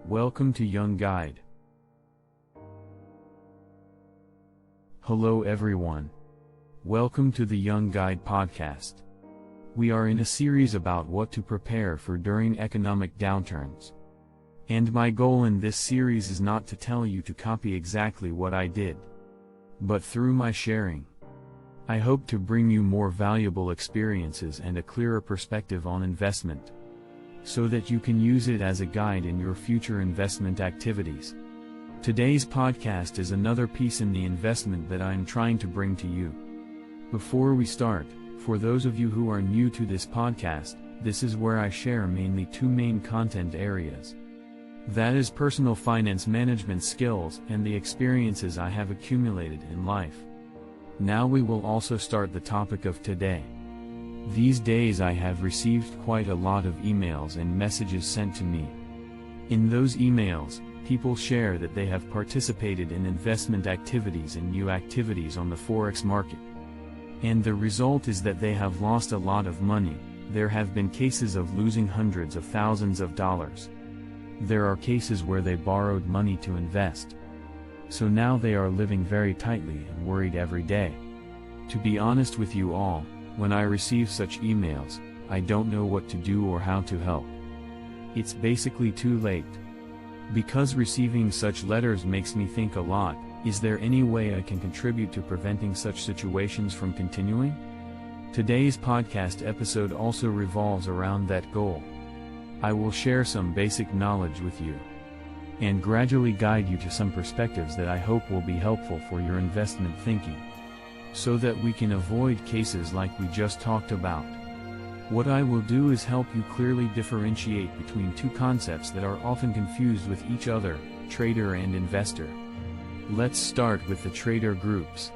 Welcome to Young Guide. Hello everyone. Welcome to the Young Guide podcast. We are in a series about what to prepare for during economic downturns. And my goal in this series is not to tell you to copy exactly what I did. But through my sharing, I hope to bring you more valuable experiences and a clearer perspective on investment, so that you can use it as a guide in your future investment activities. Today's podcast is another piece in the investment that I am trying to bring to you. Before we start, for those of you who are new to this podcast, this is where I share mainly two main content areas. That is personal finance management skills and the experiences I have accumulated in life. Now we will also start the topic of today. These days I have received quite a lot of emails and messages sent to me. In those emails, people share that they have participated in investment activities and new activities on the Forex market. And the result is that they have lost a lot of money. There have been cases of losing hundreds of thousands of dollars. There are cases where they borrowed money to invest. So now they are living very tightly and worried every day. To be honest with you all, when I receive such emails, I don't know what to do or how to help. It's basically too late. Because receiving such letters makes me think a lot, is there any way I can contribute to preventing such situations from continuing? Today's podcast episode also revolves around that goal. I will share some basic knowledge with you, and gradually guide you to some perspectives that I hope will be helpful for your investment thinking, so that we can avoid cases like we just talked about. What I will do is help you clearly differentiate between two concepts that are often confused with each other, trader and investor. Let's start with the trader groups.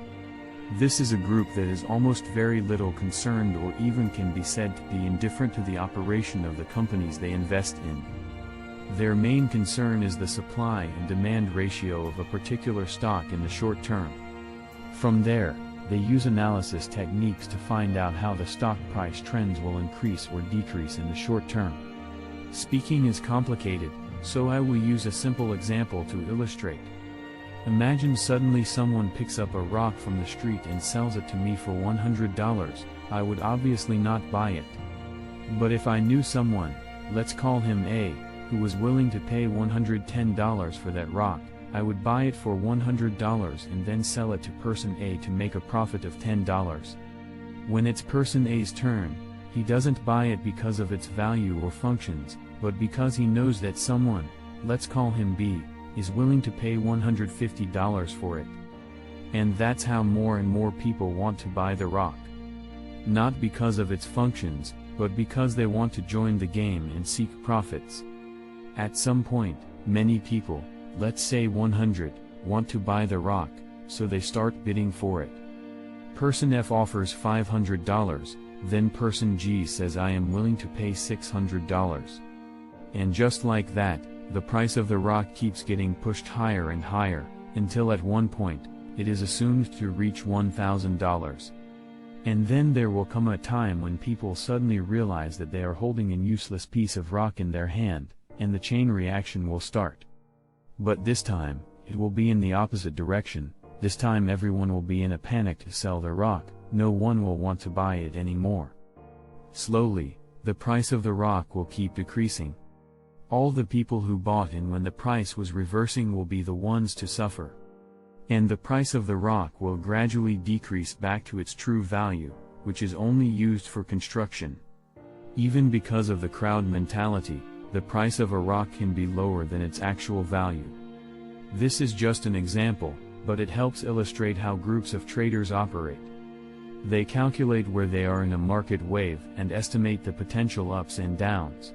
This is a group that is almost very little concerned or even can be said to be indifferent to the operation of the companies they invest in. Their main concern is the supply and demand ratio of a particular stock in the short term. From there, they use analysis techniques to find out how the stock price trends will increase or decrease in the short term. Speaking is complicated, so I will use a simple example to illustrate. Imagine suddenly someone picks up a rock from the street and sells it to me for $100, I would obviously not buy it. But if I knew someone, let's call him A, who was willing to pay $110 for that rock, I would buy it for $100 and then sell it to person A to make a profit of $10. When it's person A's turn, he doesn't buy it because of its value or functions, but because he knows that someone, let's call him B, is willing to pay $150 for it. And that's how more and more people want to buy the rock. Not because of its functions, but because they want to join the game and seek profits. At some point, many people, let's say 100, want to buy the rock, so they start bidding for it. Person F offers $500, then person G says I am willing to pay $600. And just like that, the price of the rock keeps getting pushed higher and higher, until at one point, it is assumed to reach $1,000. And then there will come a time when people suddenly realize that they are holding a useless piece of rock in their hand, and the chain reaction will start. But this time, it will be in the opposite direction. This time everyone will be in a panic to sell the rock, no one will want to buy it anymore. Slowly, the price of the rock will keep decreasing. All the people who bought in when the price was reversing will be the ones to suffer. And the price of the rock will gradually decrease back to its true value, which is only used for construction. Even because of the crowd mentality, the price of a rock can be lower than its actual value. This is just an example, but it helps illustrate how groups of traders operate. They calculate where they are in a market wave and estimate the potential ups and downs.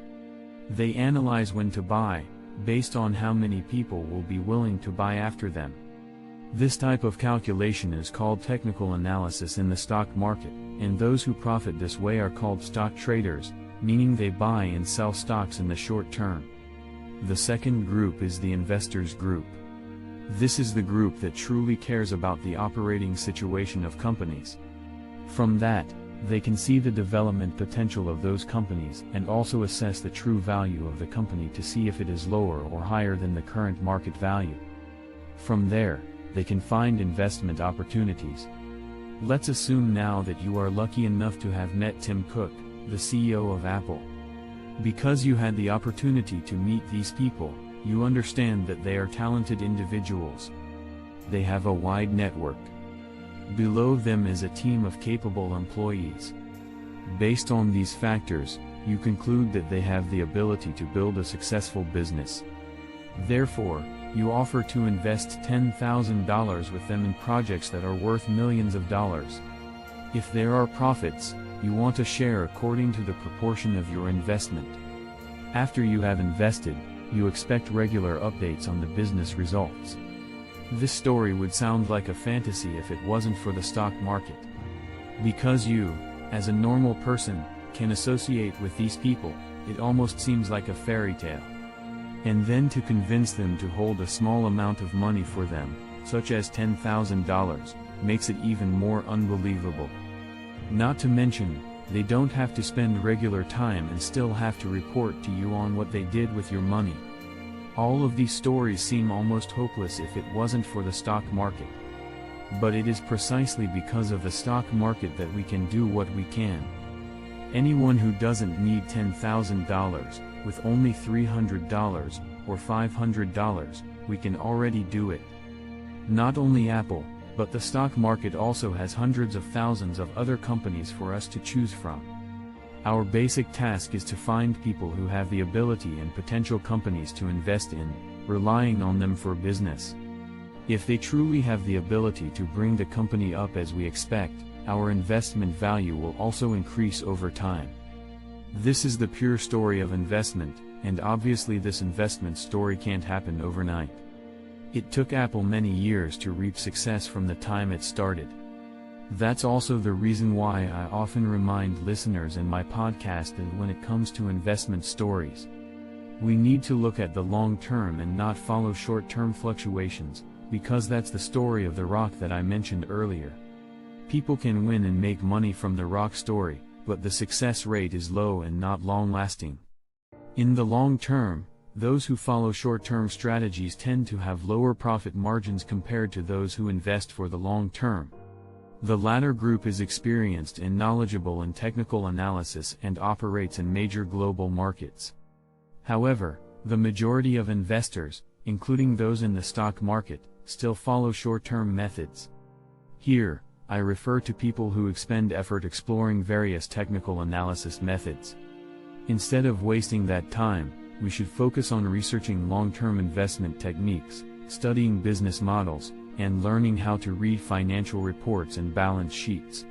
They analyze when to buy, based on how many people will be willing to buy after them. This type of calculation is called technical analysis in the stock market, and those who profit this way are called stock traders, meaning they buy and sell stocks in the short term. The second group is the investors group. This is the group that truly cares about the operating situation of companies. From that, They can see the development potential of those companies and also assess the true value of the company to see if it is lower or higher than the current market value. From there, they can find investment opportunities. Let's assume now that you are lucky enough to have met Tim Cook, the CEO of Apple. Because you had the opportunity to meet these people, you understand that they are talented individuals. They have a wide network. Below them is a team of capable employees. Based on these factors, you conclude that they have the ability to build a successful business. Therefore, you offer to invest $10,000 with them in projects that are worth millions of dollars. If there are profits, you want a share according to the proportion of your investment. After you have invested, you expect regular updates on the business results. This story would sound like a fantasy if it wasn't for the stock market. Because you, as a normal person, can associate with these people, it almost seems like a fairy tale. And then to convince them to hold a small amount of money for them, such as $10,000, makes it even more unbelievable. Not to mention, they don't have to spend regular time and still have to report to you on what they did with your money. All of these stories seem almost hopeless if it wasn't for the stock market. But it is precisely because of the stock market that we can do what we can. Anyone who doesn't need $10,000, with only $300 or $500, we can already do it. Not only Apple, but the stock market also has hundreds of thousands of other companies for us to choose from. Our basic task is to find people who have the ability and potential companies to invest in, relying on them for business. If they truly have the ability to bring the company up as we expect, our investment value will also increase over time. This is the pure story of investment, and obviously this investment story can't happen overnight. It took Apple many years to reap success from the time it started. That's also the reason why I often remind listeners in my podcast that when it comes to investment stories, we need to look at the long term and not follow short-term fluctuations, because that's the story of the rock that I mentioned earlier. People can win and make money from the rock story, but the success rate is low and not long-lasting. In the long term, those who follow short-term strategies tend to have lower profit margins compared to those who invest for the long term. The latter group is experienced and knowledgeable in technical analysis and operates in major global markets. However, the majority of investors, including those in the stock market, still follow short-term methods. Here, I refer to people who expend effort exploring various technical analysis methods. Instead of wasting that time, we should focus on researching long-term investment techniques, studying business models, and learning how to read financial reports and balance sheets.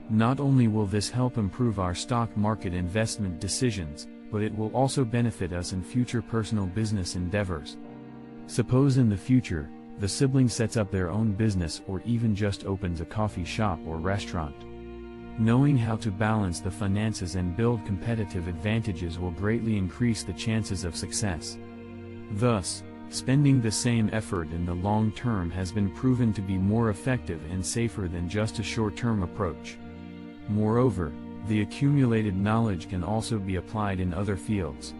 Not only will this help improve our stock market investment decisions, but it will also benefit us in future personal business endeavors. Suppose in the future, the sibling sets up their own business or even just opens a coffee shop or restaurant. Knowing how to balance the finances and build competitive advantages will greatly increase the chances of success. Thus, spending the same effort in the long term has been proven to be more effective and safer than just a short-term approach. Moreover, the accumulated knowledge can also be applied in other fields.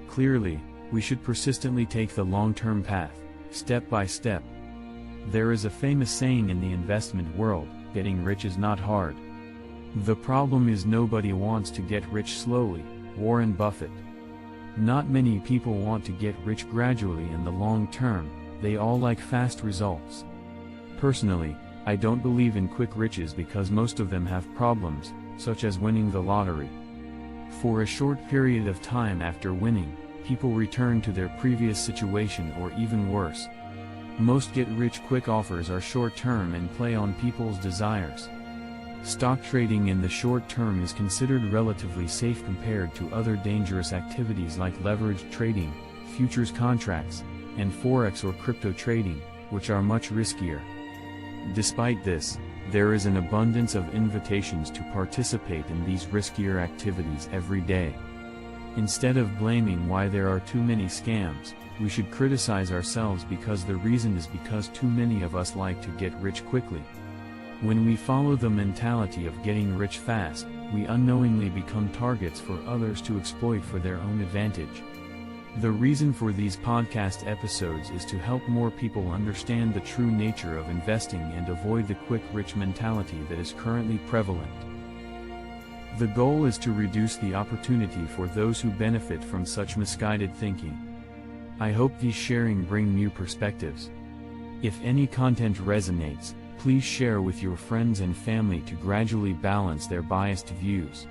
Clearly, we should persistently take the long-term path, step by step. There is a famous saying in the investment world, getting rich is not hard. The problem is nobody wants to get rich slowly, Warren Buffett. Not many people want to get rich gradually in the long term, they all like fast results. Personally, I don't believe in quick riches because most of them have problems, such as winning the lottery. For a short period of time after winning, people return to their previous situation or even worse. Most get-rich-quick offers are short-term and play on people's desires. Stock trading in the short term is considered relatively safe compared to other dangerous activities like leveraged trading, futures contracts, and forex or crypto trading, which are much riskier. Despite this, there is an abundance of invitations to participate in these riskier activities every day. Instead of blaming why there are too many scams, we should criticize ourselves because the reason is because too many of us like to get rich quickly. When we follow the mentality of getting rich fast, we unknowingly become targets for others to exploit for their own advantage. The reason for these podcast episodes is to help more people understand the true nature of investing and avoid the quick rich mentality that is currently prevalent. The goal is to reduce the opportunity for those who benefit from such misguided thinking. I hope these sharing bring new perspectives. If any content resonates, please share with your friends and family to gradually balance their biased views.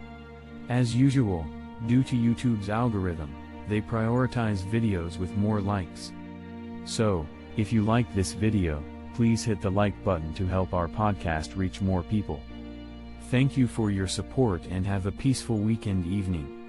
As usual, due to YouTube's algorithm, they prioritize videos with more likes. So, if you like this video, please hit the like button to help our podcast reach more people. Thank you for your support and have a peaceful weekend evening.